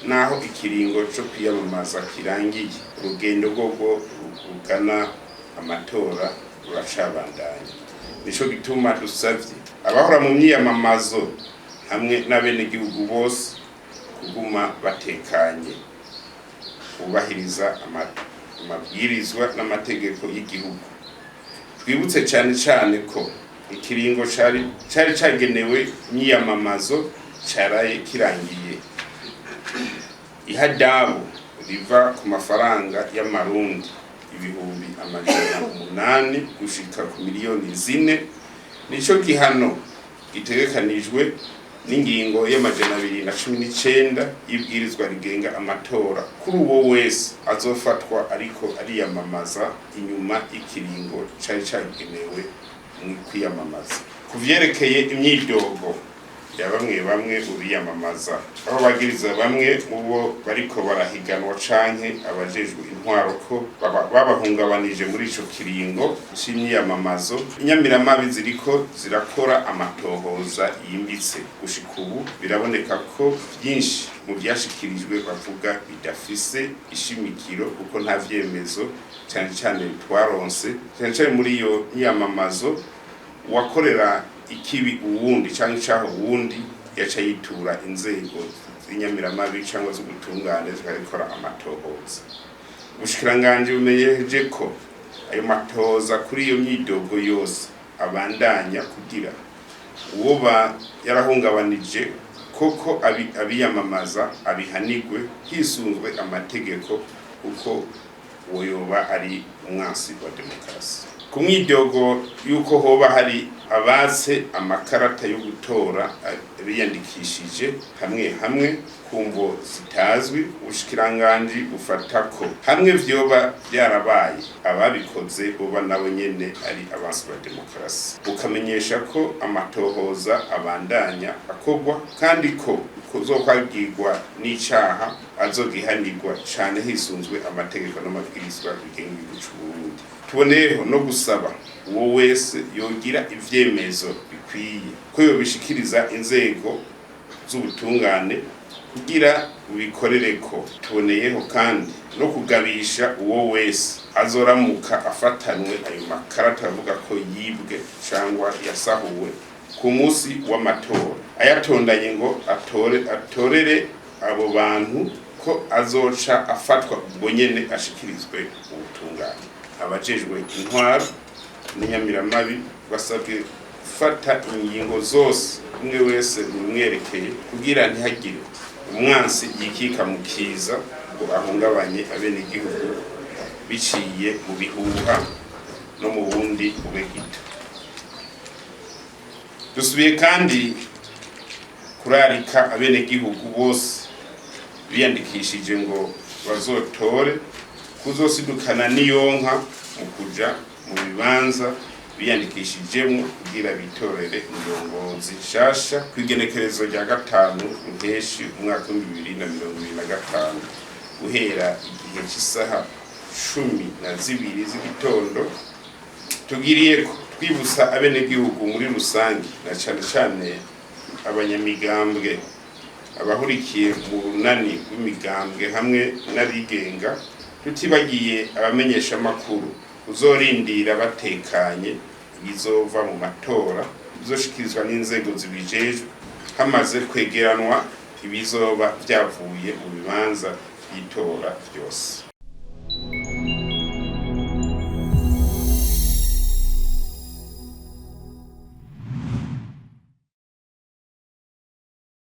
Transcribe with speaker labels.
Speaker 1: naho ikiringo cyo kwiyamamaza kirangiye urugendo rwo rugana amatora ruracabandanya. Nico gituma dusavye abahora mu myiyamamazo hamwe n'abenegihugu bose kuguma batekanye, kubahiriza amabwirizwa n'amategeko y'igihugu. Twibutse cyane ko ikiringo cari cagenewe imyiyamamazo caraye kirangiye. Ihadabu riva ku mafaranga y'amarundi ibihumbi 800 gushika ku miliyoni 4 nico gihano gitegekanijwe n'ingingo y'219 y'ibwirizwa rigenga amatora kuri uwo wese azofatwa ariko ariyamamaza inyuma ikiringo cari cagenewe mu kwiyamamaza. Kuvyerekeye imyidogo ya bamwe ubiyamamaza, aho bagiriza bamwe mu bo bariko barahiganwa canke abajejwe intwaro ko babahungabanije muri ico kiringo c'imyiyamamazo, inyamiramabi ziriko zirakora amatohoza yimbitse. Gushika ubu biraboneka ko byinshi mu byashikirijwe bavuga bidafise ishimikiro kuko nta vyemezo cyane twaronse, cyane muri iyo myiyamamazo wakorera ikibi uwundi canke caho uwundi yaca yitura inzego z'inyamiramabi cyangwa zo gutungana zikabikora amatohoza. Ubushikiranganje bumenyeje ko ayo matoza kuri iyo myidogo yose abandanya kugira uwo yarahungabanije koko abiyamamaza abihanigwe hisunzwe amategeko uko woyoba ari umwansi wa demokarasi. Ku myidogo yuko hoba hari abaze amakarata yo gutora biyandikishije hamwe kumvo zitazwi, ubushikiranganje bufata ko hamwe vyoba byarabaye ababikoze boba nabo nyene ari abansi ba demokarasi. Ukamenyesha ko amatohoza abandanya akogwa kandi ko kuzokwagirwa n'icaha azogihanirwa cane hisunzwe amategeko n'amabwirizwa bigenga igihugu c'u Burundi. Tuboneyeho no gusaba uwo wese yogira ivyemezo bikwiye ko yobishikiriza inzego z'ubutungane kugira ubikorereko. Tuboneyeho kandi no kugabisha uwo wese azoramuka afatanwe ayo makarata avuga ko yibwe cyangwa yasahuwe ku munsi w'amatora, ayatondanye ngo atorere abo bantu ko azoca afatwa ubwo nyene ashikirizwe ubutungane. Abajejwe intwaro n'inyamiramabi basabwe gufata ingingo zose umwe wese mumwerekeye kugira ntihagire umwansi yikika mu kiza ngo ahungabanye abenegihugu biciye mu bihuha no mu bundi ubegito. Dusubiye kandi kurarika abenegihugu bose biyandikishije ngo bazotore kuzosidukana n'iyonka mu kuja mu bibanza biyandikishijemo kugira bitorere indongozi nshasha kw'igenekerezo rya 5 Mpeshi umwaka wa 2025 guhera igihe cy'isaha 12 z'igitondo. Tugiriye ko twibusa abenegihugu muri rusange na cyane abanyamigambwe abahurikiye mu runani rw'imigambwe hamwe n'abigenga, tutibagiye abamenyesha amakuru uzorindira batekanye bizova mu matora bizoshikirizwa n'inzego zibijejwe hamaze kwegeranwa ibizoba byavuye mu bibanza by'itora byose.